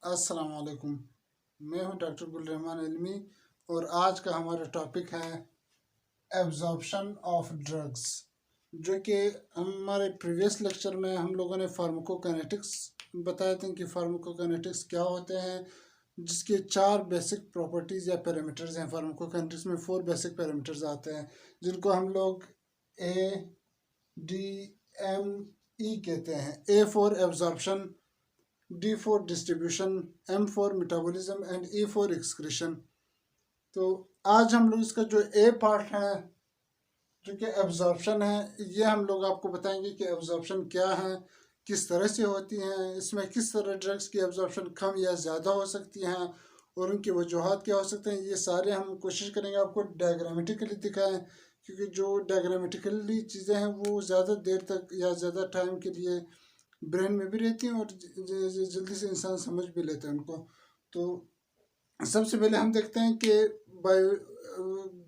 अस्सलाम वालेकुम। मैं हूं डॉक्टर गुल रहमान इल्मी और आज का हमारा टॉपिक है एब्जॉर्प्शन ऑफ ड्रग्स, जो कि हमारे प्रीवियस लेक्चर में हम लोगों ने फार्माकोकाइनेटिक्स बताए थे कि फार्माकोकाइनेटिक्स क्या होते हैं, जिसके 4 बेसिक प्रॉपर्टीज़ या पैरामीटर्स हैं। फार्माकोकाइनेटिक्स में 4 बेसिक पैरामीटर्स आते हैं जिनको हम लोग ADME कहते हैं। A for absorption, D for distribution, M for metabolism and E for excretion. तो आज हम लोग इसका जो ए पार्ट है, जो कि एब्जॉर्प्शन है, ये हम लोग आपको बताएंगे कि एब्जॉर्प्शन क्या है, किस तरह से होती हैं, इसमें किस तरह ड्रग्स की एब्जॉर्प्शन कम या ज़्यादा हो सकती हैं और उनकी वजूहत क्या हो सकते हैं। ये सारे हम कोशिश करेंगे आपको डायग्रामेटिकली दिखाएं, क्योंकि जो डायग्रामेटिकली चीज़ें हैं वो ज़्यादा देर तक या ज़्यादा टाइम के लिए ब्रेन में भी रहती हैं और जल्दी से इंसान समझ भी लेता है उनको। तो सबसे पहले हम देखते हैं कि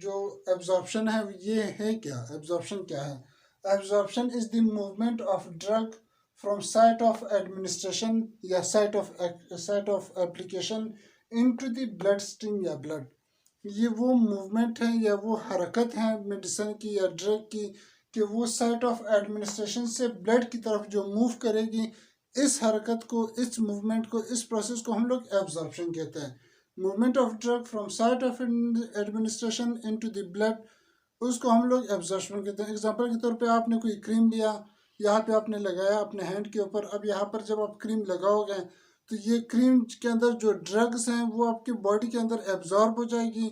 जो एब्जॉर्प्शन है ये है क्या। एब्जॉर्प्शन क्या है? Absorption is the movement of drug from site of administration या site of application into the blood stream या ब्लड। ये वो मूवमेंट है या वो हरकत है मेडिसिन की या ड्रग की कि वो साइट ऑफ एडमिनिस्ट्रेशन से ब्लड की तरफ जो मूव करेगी, इस हरकत को, इस मूवमेंट को, इस प्रोसेस को हम लोग एब्जॉर्प्शन कहते हैं। Movement of drug from site of administration into the blood, उसको हम लोग एब्जॉर्प्शन कहते हैं। एग्जांपल के तौर पे आपने कोई क्रीम लिया, यहाँ पे आपने लगाया अपने हैंड के ऊपर। अब यहाँ पर जब आप क्रीम लगाओगे तो ये क्रीम के अंदर जो ड्रग्स हैं वो आपकी बॉडी के अंदर एब्जॉर्ब हो जाएगी,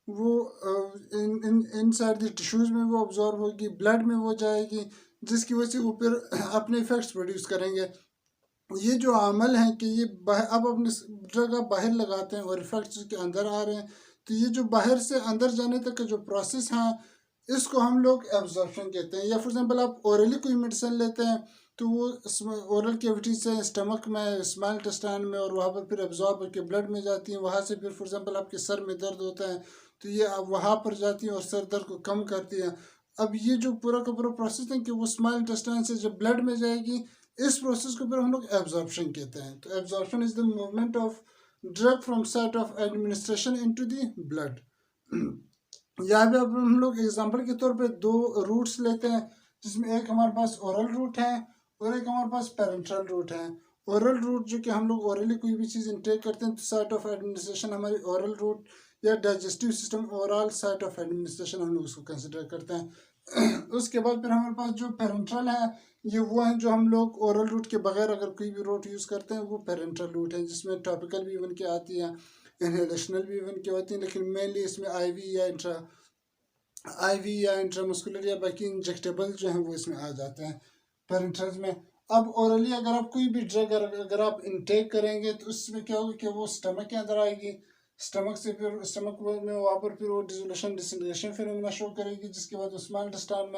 वो इनसाइड द टिश्यूज़ में वो अब्जॉर्ब होगी, ब्लड में वो जाएगी, जिसकी वजह से वो फिर अपने इफेक्ट्स प्रोड्यूस करेंगे। ये जो अमल है कि ये अब अपने ड्रग आप बाहर लगाते हैं और इफेक्ट्स के अंदर आ रहे हैं, तो ये जो बाहर से अंदर जाने तक का जो प्रोसेस है, इसको हम लोग एब्जॉर्प्शन कहते हैं। या फॉर एग्जांपल आप ओरली कोई मेडिसिन लेते हैं तो वो ओरल कैविटी से स्टमक में, स्मॉल इंटेस्टाइन में, और वहाँ पर फिर एब्जॉर्ब होकर ब्लड में जाती हैं। वहाँ से फिर फॉर एग्जांपल आपके सर में दर्द होता है तो ये अब वहाँ पर जाती हैं और सर दर्द को कम करती हैं। अब ये जो पूरा का पूरा प्रोसेस है कि वो स्मॉल इंटेस्टाइन से जब ब्लड में जाएगी, इस प्रोसेस को फिर हम लोग एब्जॉर्प्शन कहते हैं। तो absorption is the movement of drug from site of administration into the blood. यहाँ पे अब हम लोग एग्जांपल के तौर पे 2 रूट्स लेते हैं, जिसमें एक हमारे पास ओरल रूट है और एक हमारे पास पेरेंट्रल रूट है। ओरल रूट जो कि हम लोग ओरली कोई भी चीज़ इनटेक करते हैं तो साइट ऑफ एडमिनिस्ट्रेशन हमारी ओरल रूट या digestive system overall site of administration हम लोग उसको कंसिडर करते हैं। उसके बाद फिर हमारे पास जो पेरेंट्रल है, ये वो हैं जो हम लोग ओरल रूट के बगैर अगर कोई भी रूट यूज़ करते हैं, वो पेरेंट्रल रूट है, जिसमें टॉपिकल भी इवन के आती है, इनहेलेशनल भी इवन की होती है, लेकिन मेनली इसमें आईवी या इंट्रामस्कुलर या बाकी इंजेक्टेबल जो हैं वो इसमें आ जाते हैं पेरेंट्रल्स में। अब ओरली अगर आप कोई भी ड्रग अगर आप इनटेक करेंगे तो उसमें क्या होगा कि वो स्टमक के अंदर आएगी, स्टमक से फिर स्टमक में वहाँ पर फिर वो डिसोल्यूशन डिसइंटीग्रेशन फिर शो करेगी, जिसके बाद स्मॉल इंटेस्टाइन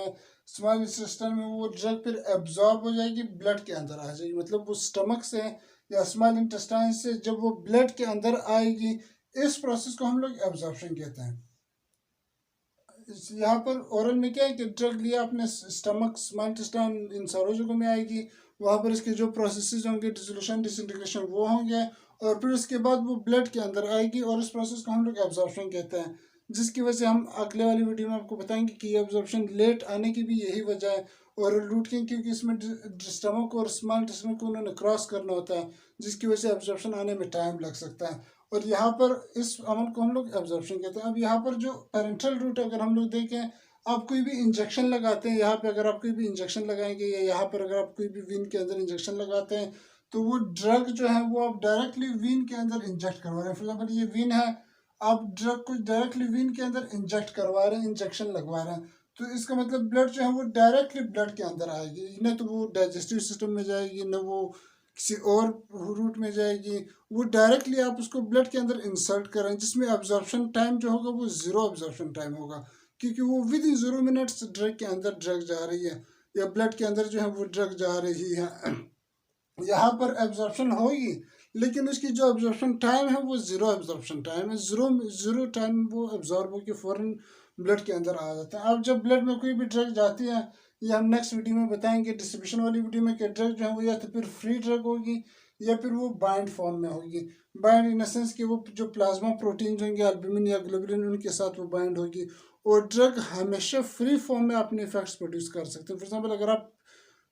में वो ड्रग फिर एब्जॉर्ब हो जाएगी, ब्लड के अंदर आ जाएगी। मतलब वो स्टमक से या स्मॉल इंटेस्टाइन से जब वो ब्लड के अंदर आएगी, इस प्रोसेस को हम लोग एब्जॉर्प्शन कहते हैं। यहाँ पर ओरल में क्या है कि ड्रग लिया अपने स्टमक, स्मॉल इंटेस्टाइन, इन सारों जगहों में आएगी, वहाँ पर इसके जो प्रोसेसेस होंगे डिसोल्यूशन डिसइंटीग्रेशन वो होंगे, और फिर उसके बाद वो ब्लड के अंदर आएगी और इस प्रोसेस को हम लोग एब्जॉर्प्शन कहते हैं। जिसकी वजह से हम अगले वाली वीडियो में आपको बताएंगे कि ये एब्जॉर्प्शन लेट आने की भी यही वजह है ओरल रूट की, क्योंकि इसमें स्टमक और स्मॉल इंटेस्टाइन को उन्होंने क्रॉस करना होता है, जिसकी वजह से एब्जॉर्प्शन आने में टाइम लग सकता है। और यहाँ पर इस अमल को हम लोग एब्जॉर्प्शन कहते हैं। अब यहाँ पर जो पेरेंट्रल रूट अगर हम लोग देखें, आप कोई भी इंजेक्शन लगाते हैं, यहाँ पे अगर आप कोई भी इंजेक्शन लगाएंगे या यहाँ पर अगर आप कोई भी वीन के अंदर इंजेक्शन लगाते हैं, तो वो ड्रग जो है वो आप डायरेक्टली वीन के अंदर इंजेक्ट करवा रहे हैं। फॉर एग्जाम्पल ये वीन है, आप ड्रग को डायरेक्टली वीन के अंदर इंजेक्ट करवा रहे हैं, इंजेक्शन लगवा रहे हैं, तो इसका मतलब ब्लड जो है वो डायरेक्टली ब्लड के अंदर आएगी, न तो वो डाइजेस्टिव सिस्टम में जाएगी, न वो किसी और रूट में जाएगी, वो डायरेक्टली आप उसको ब्लड के अंदर इंसर्ट करें, जिसमें एब्जॉर्प्शन टाइम जो होगा वो 0 एब्जॉर्प्शन टाइम होगा, क्योंकि वो विद इन 0 मिनट्स ड्रग के अंदर ड्रग जा रही है या ब्लड के अंदर जो है वो ड्रग जा रही है। यहाँ पर एब्जॉर्प्शन होगी, लेकिन उसकी जो एब्जॉर्प्शन टाइम है वो 0 एब्जॉर्प्शन टाइम है। जीरो टाइम वो एब्जॉर्ब होकर फ़ौरन ब्लड के अंदर आ जाता है। अब जब ब्लड में कोई भी ड्रग जाती है, ये हम नेक्स्ट वीडियो में बताएंगे डिस्ट्रीब्यूशन वाली वीडियो में, कि ड्रग जो है वो या तो फिर फ्री ड्रग होगी या फिर वो बाइंड फॉर्म में होगी। बाइंड इन द सेंस कि वो जो प्लाज्मा प्रोटीन होंगे एल्ब्यूमिन या ग्लोबुलिन उनके साथ वो बाइंड होगी। और ड्रग हमेशा फ्री फॉर्म में अपने इफेक्ट्स प्रोड्यूस कर सकते हैं। फॉर एग्जाम्पल अगर आप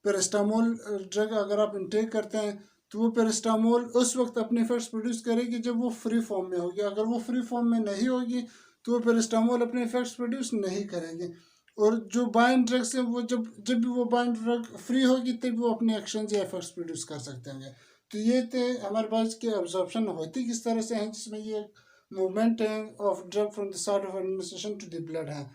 पेरास्टामोल ड्रग अगर आप इंटेक करते हैं तो वो पेरास्टामोल उस वक्त अपने इफेक्ट्स प्रोड्यूस करेगी जब वो फ्री फॉर्म में होगी। अगर वो फ्री फॉर्म में नहीं होगी तो वो पेरास्टामोल अपने इफेक्ट्स प्रोड्यूस नहीं करेगी। और जो बाइंड ड्रग्स हैं वो जब जब भी वो बाइंड ड्रग फ्री होगी तब वो अपने एक्शन या इफेक्ट्स प्रोड्यूस कर सकते हैं। तो ये थे हमारे पास के ऑब्जॉर्प्शन होती किस तरह से हैं, जिसमें ये मूवमेंट है of drug from the site of administration to the blood है।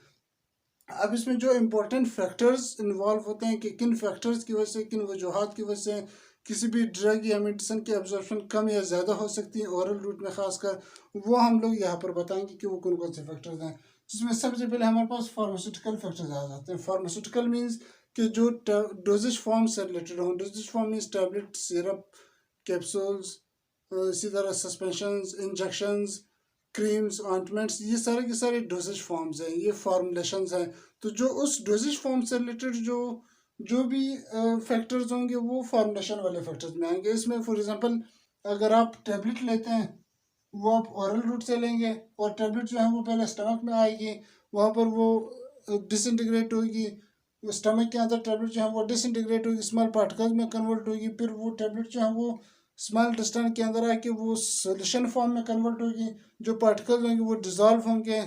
अब इसमें जो इम्पोर्टेंट फैक्टर्स इन्वॉल्व होते हैं कि किन फैक्टर्स की वजह से, किन वजूहात की वजह से किसी भी ड्रग या मेडिसिन की एब्जॉर्प्शन कम या ज़्यादा हो सकती है ओरल रूट में खासकर, वो हम लोग यहाँ पर बताएंगे कि वो कौन कौन से फैक्टर्स हैं। जिसमें सबसे पहले हमारे पास फार्मास्यूटिकल फैक्टर्स आ जाते हैं। फार्मास्यूटिकल मीन्स कि जो डोजेज फॉर्म से रिलेटेड हों। Doses form means tablet, syrup, capsules, इसी तरह सस्पेंशंस, इंजेक्शंस, क्रीम्स, ऑइंटमेंट्स, ये सारे के सारे डोजेज फॉर्म्स हैं, ये फॉर्मुलेशंस हैं। तो जो उस डोजेज फॉर्म से रिलेटेड जो जो भी फैक्टर्स होंगे वो फॉर्मुलेशन वाले फैक्टर्स में आएंगे। इसमें फॉर एग्जांपल अगर आप टैबलेट लेते हैं वो आप ओरल रूट से लेंगे और टैबलेट जो है वो पहले स्टमक में आएगी, वहाँ पर वो डिसइंटीग्रेट होगी। स्टमक के अंदर टैबलेट जो है वो डिसइंटीग्रेट होगी, स्मॉल पार्टिकल्स में कन्वर्ट होगी। फिर वो टैबलेट जो है वो स्मॉल इंटेस्टाइन के अंदर आके वो सोल्यूशन फॉर्म में कन्वर्ट होगी। जो पार्टिकल्स होंगे वो डिजॉल्व होंगे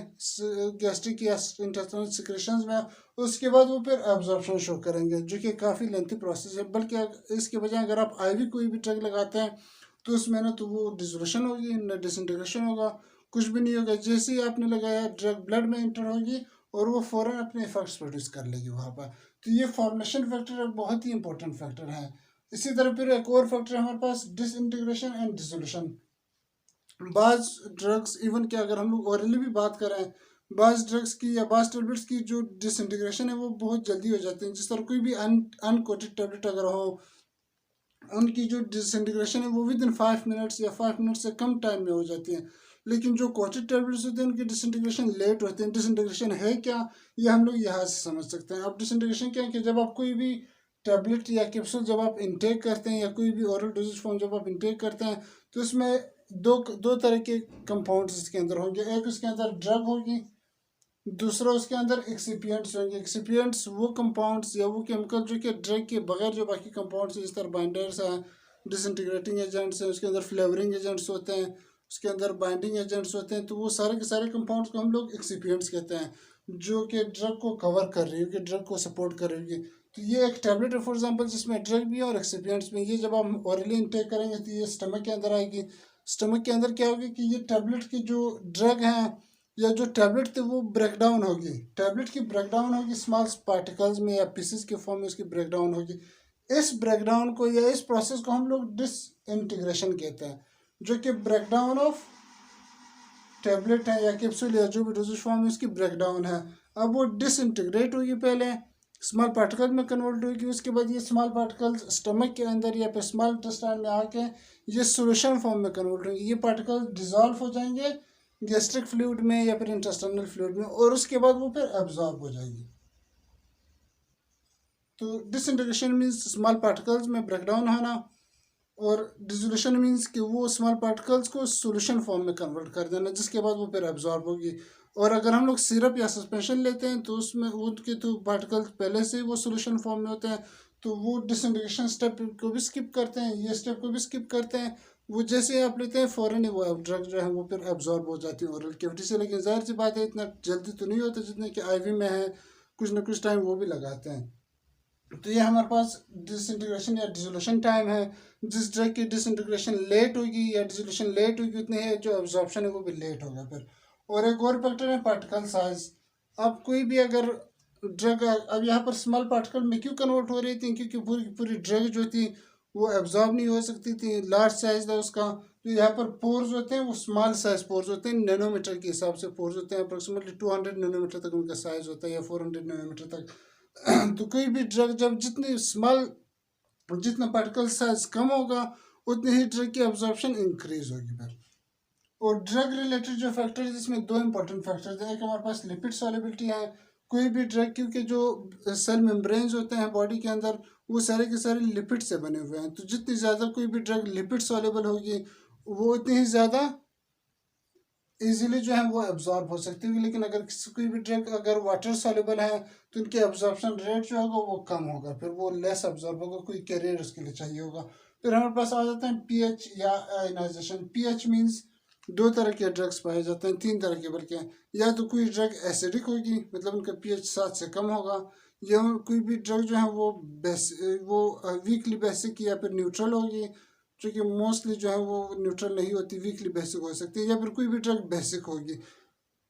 गैस्ट्रिक या इंटेस्टाइनल सिक्रेशंस में। उसके बाद वो फिर एब्जॉर्प्शन शो करेंगे, जो कि काफ़ी लेंथी प्रोसेस है। बल्कि इसके बजाय अगर आप आईवी कोई भी ड्रग लगाते हैं तो उसमें ना तो वो डिसोल्यूशन होगी ना डिसइंटीग्रेशन होगा, कुछ भी नहीं होगा। जैसे ही आपने लगाया ड्रग ब्लड में इंटर होगी और वो फ़ौरन अपने इफेक्ट्स प्रोड्यूस कर लेगी वहाँ पर। तो ये फॉर्मुलेशन फैक्टर बहुत ही इंपॉर्टेंट फैक्टर है। इसी तरह फिर एक और फैक्टर है हमारे पास डिसइंटीग्रेशन एंड डिसोल्यूशन। बाज ड्रग्स इवन कि अगर हम लोग ओरली भी बात करें, बाज ड्रग्स की या बाज टेबलेट्स की जो डिसइंटीग्रेशन है वो बहुत जल्दी हो जाती है। जिस तरह कोई भी अनकोटेड टेबलेट अगर हो, उनकी जो डिसइंटीग्रेशन है वो विद इन 5 मिनट्स या 5 मिनट से कम टाइम में हो जाती है। लेकिन जो कोटेड टेबलेट्स होते हैं उनकी डिसइंटीग्रेशन लेट होते हैं। डिसइंटीग्रेशन है क्या, ये हम लोग यहाँ से समझ सकते हैं। अब डिसइंटीग्रेशन क्या है कि जब आप कोई भी टैबलेट या कैप्सूल जब आप इंटेक करते हैं या कोई भी ओरल डोजेज फॉर्म जब आप इंटेक करते हैं तो इसमें दो दो तरह के कंपाउंड्स इसके अंदर होंगे। एक उसके अंदर ड्रग होगी, दूसरा उसके अंदर एक्सिपिएंट्स होंगे। एक्सिपिएंट्स वो कंपाउंड्स या वो केमिकल जो कि ड्रग के बगैर जो बाकी कंपाउंड्स जिस तरह बाइंडर्स हैं, डिसइंटीग्रेटिंग एजेंट्स हैं, उसके अंदर फ्लेवरिंग एजेंट्स होते हैं, उसके अंदर बाइंडिंग एजेंट्स होते हैं। तो वो सारे के सारे कंपाउंड्स को हम लोग एक्सिपिएंट्स कहते हैं, जो कि ड्रग को कवर कर रही होगी, ड्रग को सपोर्ट कर रही होगी। तो ये एक टैबलेट है फॉर एग्जांपल जिसमें ड्रग भी है और एक्सिपिएंट्स भी। ये जब हम ऑरली इंटेक करेंगे तो ये स्टमक के अंदर आएगी। स्टमक के अंदर क्या होगी कि ये टैबलेट की जो ड्रग है या जो टैबलेट थे वो ब्रेक डाउन होगी। टैबलेट की ब्रेक डाउन होगी स्मॉल पार्टिकल्स में या पीसेस के फॉर्म में उसकी ब्रेक डाउन होगी। इस ब्रेक डाउन को या इस प्रोसेस को हम लोग डिसइंटीग्रेशन कहते हैं, जो कि ब्रेक डाउन ऑफ टैबलेट है या कैप्सूल या जो भी डोजेज फॉर्म है उसकी ब्रेक डाउन है। अब वो डिसइंटीग्रेट होगी, पहले स्मॉल पार्टिकल में कन्वर्ट होगी, उसके बाद ये स्मॉल पार्टिकल्स स्टमक के अंदर या फिर स्मॉल इंटेस्टाइन में आके ये सोल्यूशन फॉर्म में कन्वर्ट होंगे। ये पार्टिकल डिजॉल्व हो जाएंगे गैस्ट्रिक फ्लूइड में या फिर इंटेस्टाइनल फ्लूइड में और उसके बाद वो फिर एब्जॉर्ब हो जाएगी। तो डिसइंटीग्रेशन मीन्स स्मॉल पार्टिकल्स में ब्रेकडाउन होना और डिसोल्यूशन मीन्स कि वो स्मॉल पार्टिकल्स को सोल्यूशन फॉर्म में कन्वर्ट कर देना, जिसके बाद वो फिर एब्जॉर्ब होगी। और अगर हम लोग सिरप या सस्पेंशन लेते हैं तो उसमें उनके तो पार्टिकल्स पहले से ही वो सोल्यूशन फॉर्म में होते हैं, तो वो डिसइंटीग्रेशन स्टेप को भी स्किप करते हैं, ये स्टेप को भी स्किप करते हैं। वो जैसे आप लेते हैं फ़ौरन ही वो ड्रग जो है वो फिर एब्जॉर्ब हो जाती है ओरल कैविटी से। लेकिन जाहिर सी बात है इतना जल्दी तो नहीं होता जितने कि आईवी में है, कुछ ना कुछ टाइम वो भी लगाते हैं। तो ये हमारे पास डिसइंटीग्रेशन या डिसोल्यूशन टाइम है। जिस ड्रग की डिसइंटीग्रेशन लेट होगी या डिसोल्यूशन लेट होगी उतने है जो एब्जॉर्प्शन है वो भी लेट होगा फिर। और एक और फैक्टर है पार्टिकल साइज। अब कोई भी अगर ड्रग, अब यहाँ पर स्मॉल पार्टिकल में क्यों कन्वर्ट हो रही थी, क्योंकि पूरी पूरी ड्रग जो थी वो एब्जॉर्ब नहीं हो सकती थी, लार्ज साइज था उसका। तो यहाँ पर पोर्स होते हैं वो स्मॉल साइज पोर्स होते हैं, नैनोमीटर के हिसाब से पोर्स होते हैं। अप्रोक्सीमेटली 200 नैनोमीटर तक उनका साइज होता है या 400 नैनोमीटर तक। तो कोई भी ड्रग जब जितनी स्मॉल, जितना पार्टिकल साइज कम होगा उतनी ही ड्रग की एब्जॉर्प्शन इंक्रीज होगी फिर। और ड्रग रिलेटेड जो फैक्टर है जिसमें दो इंपॉर्टेंट फैक्टर्स हैं। एक हमारे पास लिपिड सॉल्युबिलिटी है, कोई भी ड्रग, क्योंकि जो सेल मेम्ब्रेन्स होते हैं बॉडी के अंदर वो सारे के सारे लिपिड से बने हुए हैं, तो जितनी ज़्यादा कोई भी ड्रग लिपिड सॉल्युबल होगी वो उतनी ही ज़्यादा इजीली जो है वो एब्जॉर्ब हो सकती होगी। लेकिन अगर किसी कोई भी ड्रग अगर वाटर सॉल्युबल है तो उनकी एब्जॉर्प्शन रेट जो होगा वो कम होगा, फिर वो लेस एब्जॉर्ब होगा, कोई कैरियर उसके लिए चाहिए होगा। फिर हमारे पास आ जाते हैं पीएच या आयनाइजेशन। पीएच मींस दो तरह के ड्रग्स पाए जाते हैं, तीन तरह के बल्कि, या तो कोई ड्रग एसिडिक होगी मतलब उनका पीएच 7 से कम होगा, या कोई भी ड्रग जो है वो वीकली बेसिक या फिर न्यूट्रल होगी, जो कि मोस्टली जो है वो न्यूट्रल नहीं होती, वीकली बेसिक हो सकती है, या फिर कोई भी ड्रग बेसिक होगी।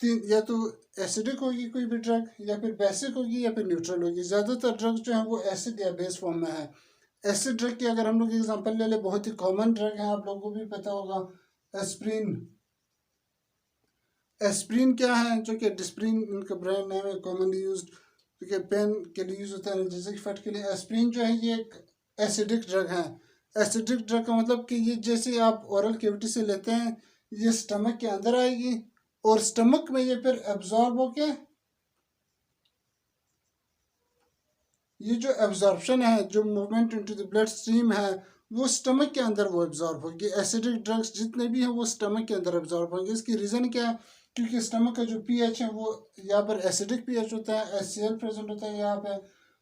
तीन, या तो एसिडिक होगी कोई भी ड्रग, या फिर बेसिक होगी, या फिर न्यूट्रल होगी। ज़्यादातर ड्रग जो है वो एसिड या बेस फॉर्म में है। एसिड ड्रग की अगर हम लोग एग्जांपल ले ले, बहुत ही कॉमन ड्रग है, आप लोगों को भी पता होगा, एस्प्रिन। एस्प्रिन क्या है, जो कि डिस्प्रिन इनका ब्रांड नेम है, कॉमनली यूज्ड, क्योंकि पेन के लिए यूज होता है, एनाल्जेसिक इफेक्ट के लिए। एस्प्रिन जो है ये एक एसिडिक ड्रग है। एसिडिक ड्रग का मतलब कि ये जैसे आप ओरल कैविटी से लेते हैं, ये स्टमक के अंदर आएगी और स्टमक में ये फिर एब्जॉर्ब होके, ये जो एब्जॉर्प्शन है, जो movement into the blood stream है, वो स्टमक के अंदर वो एब्जॉर्ब होगी। एसिडिक ड्रग्स जितने भी हैं वो स्टमक के अंदर एब्जॉर्ब होंगे। इसकी रीज़न क्या है, क्योंकि स्टमक का जो पीएच है वो यहाँ पर एसिडिक पीएच होता है, HCl प्रेजेंट होता है यहाँ पे,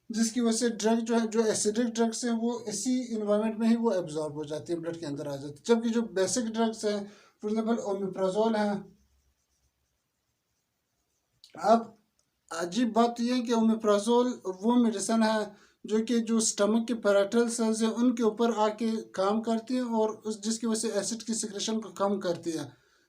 जिसकी वजह से ड्रग जो है, जो एसिडिक ड्रग्स हैं वो इसी इन्वायरमेंट में ही वो एब्जॉर्ब हो जाती है, ब्लड के अंदर आ जाती है। जबकि जो बेसिक ड्रग्स हैं, फॉर एग्जाम्पल ओमिप्राजोल है। अब अजीब बात यह है कि ओमेप्राजोल वो मेडिसन है जो कि जो स्टमक के पैराइटल सेल्स हैं उनके ऊपर आके काम करती है और उस जिसकी वजह से एसिड की सिक्रेशन को कम करती है,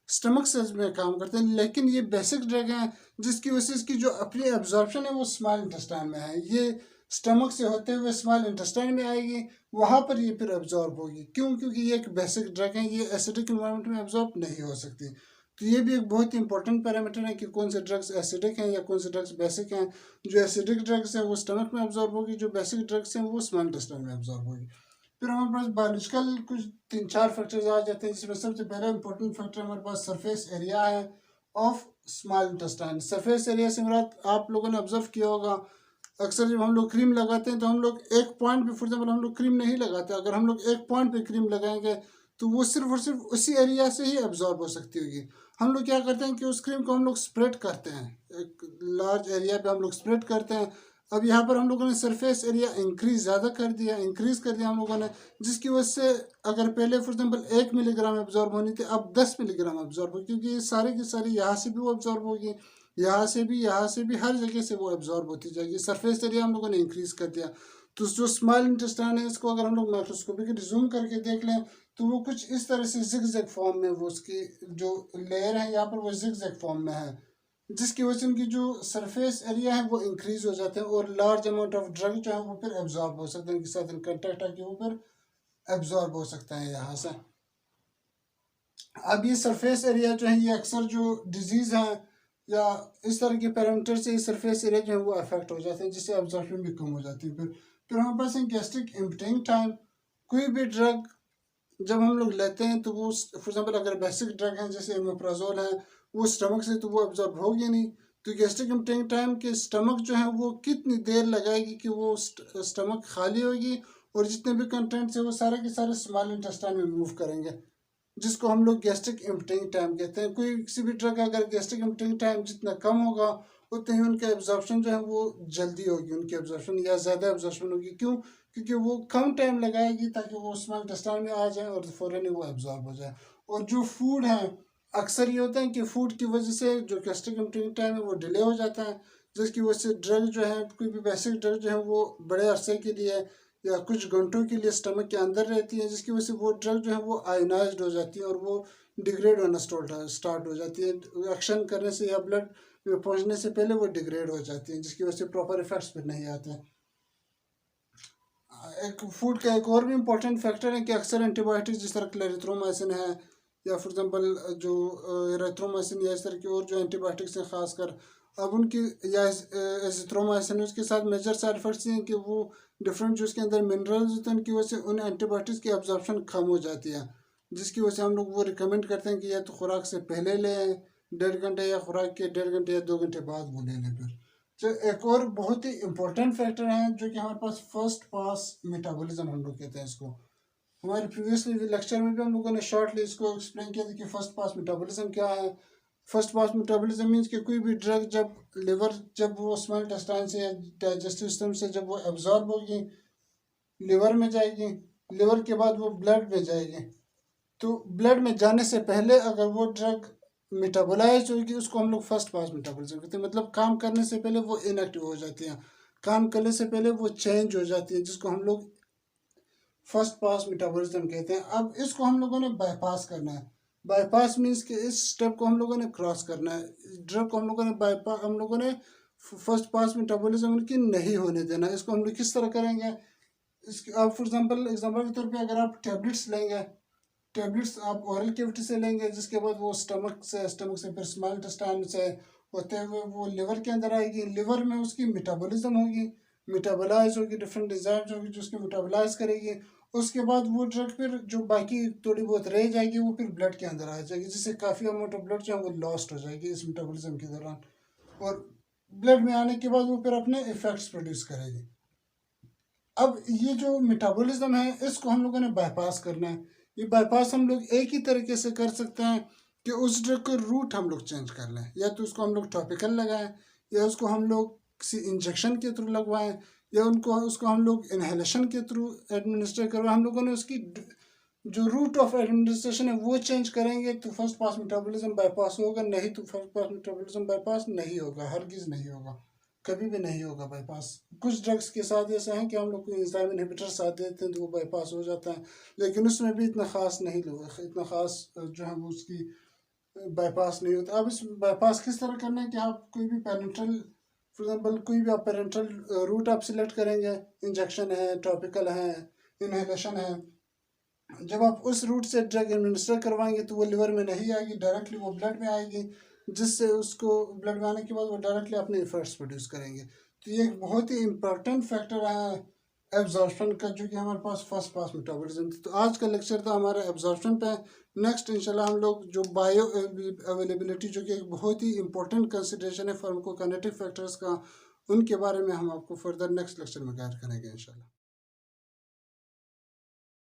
स्टमक सेल्स में काम करते हैं। लेकिन ये बेसिक ड्रग हैं जिसकी वजह से इसकी जो अपनी एब्जॉर्प्शन है वो स्मॉल इंटेस्टाइन में है, ये स्टमक से होते हुए स्मॉल इंटेस्टाइन में आएगी, वहाँ पर ये फिर एब्जॉर्ब होगी। क्यों? क्योंकि ये एक बेसिक ड्रग है, ये एसिडिक इन्वायरमेंट में एब्जॉर्ब नहीं हो सकती। तो ये भी एक बहुत ही इंपॉर्टेंट पैरामीटर है कि कौन से ड्रग्स एसिडिक हैं या कौन से ड्रग्स बेसिक हैं। जो एसिडिक ड्रग्स हैं वो स्टमक में एब्जॉर्ब होगी, जो बेसिक ड्रग्स हैं वो स्मॉल इंटेस्टाइन में एब्जॉर्ब होगी। फिर हमारे पास बायोलॉजिकल कुछ 3-4 फैक्टर्स आ जाते हैं, जिसमें सबसे पहला इंपॉर्टेंट फैक्टर हमारे पास सरफेस एरिया है of small intestine. Surface area से मुराद आप लोगों ने ऑब्जर्व किया होगा, अक्सर जब हम लोग क्रीम लगाते हैं तो हम लोग एक पॉइंट पे, फॉर एग्जाम्पल हम लोग क्रीम नहीं लगाते, अगर हम लोग एक पॉइंट पे क्रीम लगाएंगे तो वो सिर्फ और सिर्फ उसी एरिया से ही एब्जॉर्ब हो सकती होगी। हम लोग क्या करते हैं कि उस क्रीम को हम लोग स्प्रेड करते हैं, एक लार्ज एरिया पे हम लोग स्प्रेड करते हैं। अब यहाँ पर हम लोगों ने सरफेस एरिया इंक्रीज ज़्यादा कर दिया, इंक्रीज कर दिया हम लोगों ने, जिसकी वजह से अगर पहले फॉर एग्जाम्पल 1 मिलीग्राम एब्जॉर्ब होनी थी, अब 10 मिलीग्राम एब्जॉर्ब होगी, क्योंकि ये सारे की सारी यहाँ से भी वो एब्जॉर्ब होगी, यहाँ से भी हर जगह से वो एब्जॉर्ब होती जाएगी। सरफेस एरिया हम लोगों ने इंक्रीज कर दिया। तो जो स्मॉल इंटेस्टाइन है इसको अगर हम लोग माइक्रोस्कोपिकली जूम करके देख लें तो वो कुछ इस तरह से जिगजैग फॉर्म में, वो उसकी जो लेयर है यहाँ पर वो जिगजैग फॉर्म में है, जिसकी वजह से उनकी जो सरफेस एरिया है वो इंक्रीज हो जाते हैं और लार्ज अमाउंट ऑफ ड्रग जो है वो फिर एब्जॉर्ब हो सकते हैं, उनके साथ कंटेक्ट आके वो फिर एब्जॉर्ब हो सकता है यहाँ से। अब ये सरफेस एरिया जो है ये अक्सर जो डिजीज़ है या इस तरह के पैरामीटर से सरफेस एरिया जो है वो अफेक्ट हो जाते हैं, जिससे एब्जॉर्प्शन भी कम हो जाती है। फिर हमारे पास है गैस्ट्रिक एम्पटिंग टाइम। कोई भी ड्रग जब हम लोग लेते हैं तो वो फॉर एग्जाम्पल अगर बेसिक ड्रग हैं जैसे ओमेप्राजोल है, वो स्टमक से तो वो एब्जॉर्ब होगी नहीं, तो गैस्ट्रिक एम्पटिंग टाइम के स्टमक जो है वो कितनी देर लगाएगी कि वो स्टमक खाली होगी और जितने भी कंटेंट्स है वो सारे के सारे स्मॉल इंटेस्टाइन में मूव करेंगे, जिसको हम लोग गैस्ट्रिक एम्पटिंग टाइम कहते हैं। कोई किसी भी ड्रग का अगर गैस्ट्रिक एम्पटिंग टाइम जितना कम होगा उतने ही उनका एब्जॉर्प्शन जो है वो जल्दी होगी, उनकी एब्जॉर्प्शन या ज़्यादा एब्जॉर्प्शन होगी। क्यों? क्योंकि वो कम टाइम लगाएगी ताकि वो स्मॉल इंटेस्टाइन में आ जाए और फ़ौरन ही वो एब्जॉर्ब हो जाए। और जो फूड है, अक्सर ये होता है कि फूड की वजह से जो गैस्ट्रिक एम्पटिंग टाइम है वो डिले हो जाता है, जिसकी वजह से ड्रग जो है, कोई भी बेसिक ड्रग जो है वो बड़े अरसे के लिए या कुछ घंटों के लिए स्टमक के अंदर रहती है, जिसकी वजह से वो ड्रग जो है वो आयनाइज्ड हो जाती है और वो डिग्रेड होना स्टार्ट हो जाती है, एक्शन करने से या ब्लड में पहुंचने से पहले वो डिग्रेड हो जाती है, जिसकी वजह से प्रॉपर इफेक्ट्स भी नहीं आते। एक फूड का एक और भी इम्पोर्टेंट फैक्टर है कि अक्सर एंटीबायोटिक्स जिस तरह क्लेरिथ्रोमाइसिन है या फॉर एग्जांपल जो एरिथ्रोमाइसिन या इस तरह की और जो एंटीबायोटिक्स हैं खासकर, अब उनकी या एजिथ्रोमाइसिन, उसके साथ मेजर साइड इफेक्ट्स हैं कि वो डिफरेंट जो उसके अंदर मिनरल्स होते हैं उनकी वजह से उन एंटीबायोटिक्स की एब्जॉर्प्शन कम हो जाती है, जिसकी वजह से हम लोग वो रिकमेंड करते हैं कि या तो खुराक से पहले लें 1.5 घंटे या खुराक के 1.5 घंटे या 2 घंटे बाद वो ले लें फिर, जो एक और बहुत ही इम्पोर्टेंट फैक्टर है जो कि हमारे पास फर्स्ट पास मेटाबॉलिज्म हम लोग कहते हैं इसको। हमारे प्रीवियसली लेक्चर में भी हम लोगों ने शॉर्टली इसको एक्सप्लेन किया था कि फर्स्ट पास मेटाबॉलिज्म क्या है। फर्स्ट पास मेटाबॉलिज्म मीन्स कि कोई भी ड्रग जब लिवर जब वो स्मॉल इंटेस्टाइन से या डाइजेस्टिव सिस्टम से जब वो एब्जॉर्ब होगी लिवर में जाएगी, लिवर के बाद वो ब्लड में जाएगी। तो ब्लड में जाने से पहले अगर वो ड्रग मेटाबोलाइज होगी उसको हम लोग फर्स्ट पास मेटाबॉलिज्म कहते हैं। मतलब काम करने से पहले वो इनएक्टिव हो जाती हैं, काम करने से पहले वो चेंज हो जाती है, जिसको हम लोग फर्स्ट पास मेटाबॉलिज्म कहते हैं। अब इसको हम लोगों ने बाईपास करना है। बाईपास मीन्स कि इस स्टेप को हम लोगों ने क्रॉस करना है। ड्रग को हम लोगों ने बाईपास हम लोगों ने फर्स्ट पास मेटाबॉलिज्म की नहीं होने देना। इसको हम लोग किस तरह करेंगे? इसके आप फॉर एग्जांपल के तौर पे अगर आप टैबलेट्स लेंगे, टैबलेट्स आप ओरल कैविटी से लेंगे, जिसके बाद वो स्टमक से फिर स्मॉल इंटेस्टाइन से होते हुए वो लिवर के अंदर आएगी। लिवर में उसकी मेटाबॉलिज्म होगी, मेटाबोलाइज होगी, डिफरेंट एंजाइम्स होगी जो उसकी मेटाबोलाइज करेगी। उसके बाद वो ड्रग फिर जो बाकी थोड़ी बहुत रह जाएगी वो फिर ब्लड के अंदर आ जाएगी, जिससे काफ़ी अमाउंट ऑफ ब्लड जो है वो लॉस्ट हो जाएगी इस मेटाबॉलिज्म के दौरान। और ब्लड में आने के बाद वो फिर अपने इफेक्ट्स प्रोड्यूस करेगी। अब ये जो मेटाबॉलिज्म है इसको हम लोगों ने बाईपास करना है। ये बाईपास हम लोग एक ही तरीके से कर सकते हैं कि उस ड्रग का रूट हम लोग चेंज कर लें, या तो उसको हम लोग टॉपिकल लगाएं, या उसको हम लोग किसी इंजेक्शन के थ्रू लगवाएं, या उसको हम लोग इनहेलेशन के थ्रू एडमिनिस्टर करवाएं। हम लोगों ने उसकी जो रूट ऑफ एडमिनिस्ट्रेशन है वो चेंज करेंगे तो फर्स्ट पास मेटाबॉलिज्म बाईपास होगा, नहीं तो फर्स्ट पास मेटाबॉलिज्म बाईपास नहीं होगा, हरगिज नहीं होगा, कभी भी नहीं होगा बाईपास। कुछ ड्रग्स के साथ ऐसा है कि हम लोग एंजाइम इनहिबिटर साथ देते हैं तो वो बाईपास हो जाता है, लेकिन उसमें भी इतना ख़ास नहीं होगा, इतना ख़ास जो है वो उसकी बाईपास नहीं होता। अब इस बाईपास किस तरह करना है कि आप कोई भी पेरेंटल फॉर एग्जांपल कोई भी आप पेरेंटल रूट आप सिलेक्ट करेंगे, इंजेक्शन है, टॉपिकल है, इनहेलेशन है। जब आप उस रूट से ड्रग एडमिनिस्टर करवाएंगे तो वो लिवर में नहीं आएगी, डायरेक्टली वो ब्लड में आएगी, जिससे उसको ब्लड में आने के बाद वो डायरेक्टली अपने इफेक्ट्स प्रोड्यूस करेंगे। तो ये एक बहुत ही इंपॉर्टेंट फैक्टर है एब्जॉर्प्शन का, जो कि हमारे पास फर्स्ट पास मेटाबॉलिज्म। तो आज का लेक्चर था हमारा एब्जॉर्प्शन पे। नेक्स्ट इंशाल्लाह हम लोग जो बायो अवेलेबिलिटी जो कि एक बहुत ही इंपॉर्टेंट कंसिडरेशन है फार्माकोकाइनेटिक फैक्टर्स का, उनके बारे में हम आपको फर्दर नेक्स्ट लेक्चर में गाइड करेंगे इंशाल्लाह।